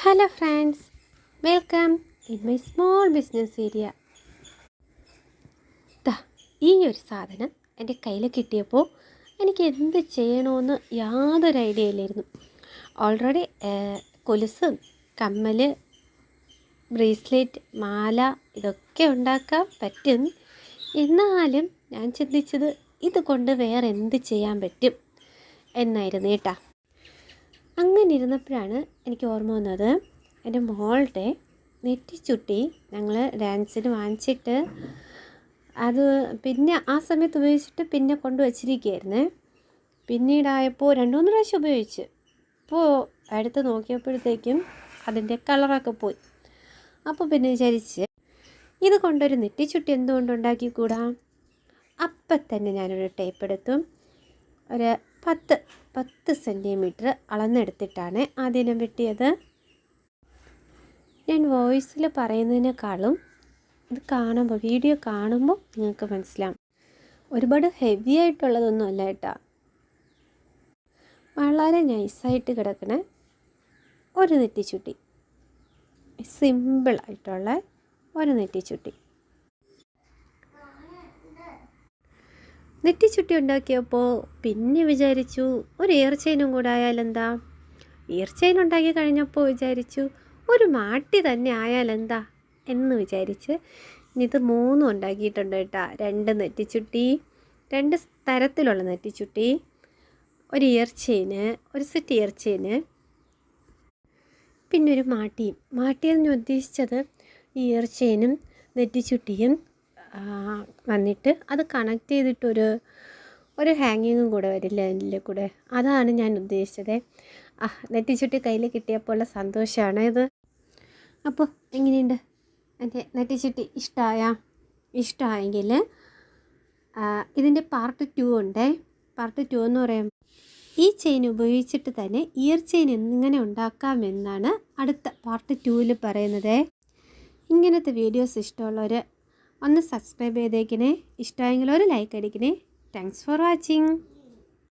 Hello friends, welcome in my small business area. ഈ ഒരു സാധനം എൻ്റെ കയ്യിൽ കിട്ടിയപ്പോൾ എനിക്ക് എന്ത് ചെയ്യണമെന്ന് യാതൊരു ഐഡിയ ഇല്ലായിരുന്നു. ഓൾറെഡി കൊലുസും കമ്മൽ, ബ്രേസ്ലെറ്റ്, മാല ഇതൊക്കെ ഉണ്ടാക്കാൻ പറ്റും. എന്നാലും ഞാൻ ചിന്തിച്ചത് ഇതുകൊണ്ട് വേറെ എന്ത് ചെയ്യാൻ പറ്റും എന്നായിരുന്നു കേട്ടാ. അങ്ങനെ ഇരുന്നപ്പോഴാണ് എനിക്ക് ഓർമ്മ വന്നത്, എൻ്റെ മോളുടെ നെറ്റിച്ചുട്ടി ഞങ്ങൾ ഡാൻസിന് വാങ്ങിച്ചിട്ട് അത് പിന്നെ ആ സമയത്ത് ഉപയോഗിച്ചിട്ട് പിന്നെ കൊണ്ടുവച്ചിരിക്കുകയായിരുന്നേ. പിന്നീടായപ്പോൾ 2-3 പ്രാവശ്യം ഉപയോഗിച്ച് അപ്പോൾ അടുത്ത് നോക്കിയപ്പോഴത്തേക്കും അതിൻ്റെ കളറൊക്കെ പോയി. അപ്പോൾ പിന്നെ വിചാരിച്ച് ഇത് കൊണ്ടൊരു നെറ്റിച്ചുട്ടി എന്തുകൊണ്ട് ഉണ്ടാക്കിക്കൂടാ. അപ്പം തന്നെ ഞാനൊരു ടേപ്പ് എടുത്തു. ഒരു 10 സെൻറ്റിമീറ്റർ അളന്നെടുത്തിട്ടാണ് ആദ്യം ഞാൻ വെട്ടിയത്. ഞാൻ വോയിസിൽ പറയുന്നതിനേക്കാളും ഇത് കാണുമ്പോൾ, വീഡിയോ കാണുമ്പോൾ നിങ്ങൾക്ക് മനസ്സിലാവും. ഒരുപാട് ഹെവി ആയിട്ടുള്ളതൊന്നും അല്ല കേട്ടോ, വളരെ നൈസായിട്ട് കിടക്കണ ഒരു നെറ്റിച്ചുട്ടി, സിമ്പിളായിട്ടുള്ള ഒരു നെറ്റിച്ചുട്ടി. നെറ്റിച്ചുട്ടി ഉണ്ടാക്കിയപ്പോൾ പിന്നെ വിചാരിച്ചു ഒരു ഇയർ ചെയിനും കൂടെ ആയാലെന്താ. ഇയർ ചെയിൻ ഉണ്ടാക്കി കഴിഞ്ഞപ്പോൾ വിചാരിച്ചു ഒരു മാട്ടി തന്നെ ആയാലെന്താ എന്ന് വിചാരിച്ച് ഇത് 3 ഉണ്ടാക്കിയിട്ടുണ്ട് കേട്ടോ. 2 നെറ്റിച്ചുട്ടി, 2 തരത്തിലുള്ള നെറ്റിച്ചുട്ടി, ഒരു ഇയർ ചെയിന്, ഒരു സെറ്റ് ഇയർ ചെയിന്, പിന്നെ ഒരു മാട്ടിയും. മാട്ടിയെന്ന് ഉദ്ദേശിച്ചത് ഇയർ ചെയിനും നെറ്റിച്ചുട്ടിയും വന്നിട്ട് അത് കണക്ട് ചെയ്തിട്ടൊരു ഹാങ്ങിങ്ങും കൂടെ വരില്ല അതിൻ്റെ കൂടെ. അതാണ് ഞാൻ ഉദ്ദേശിച്ചത്. നെറ്റിച്ചുട്ടി കയ്യിൽ കിട്ടിയപ്പോൾ സന്തോഷമാണ് ഇത്. അപ്പോൾ എങ്ങനെയുണ്ട് എൻ്റെ നെറ്റിച്ചുട്ടി? ഇഷ്ടമായെങ്കിൽ ഇതിൻ്റെ പാർട്ട് 2 ഉണ്ട്. പാർട്ട് 2 എന്ന് പറയുമ്പോൾ ഈ ചെയിൻ ഉപയോഗിച്ചിട്ട് തന്നെ ഇയർ ചെയിൻ എങ്ങനെ ഉണ്ടാക്കാമെന്നാണ് അടുത്ത പാർട്ട് 2-ൽ പറയുന്നത്. ഇങ്ങനത്തെ വീഡിയോസ് ഇഷ്ടമുള്ളവർ ഒന്ന് സബ്സ്ക്രൈബ് ചെയ്തേക്കണേ. ഇഷ്ടമായെങ്കിൽ ഒരു ലൈക്ക് അടിക്കണേ. Thanks for watching.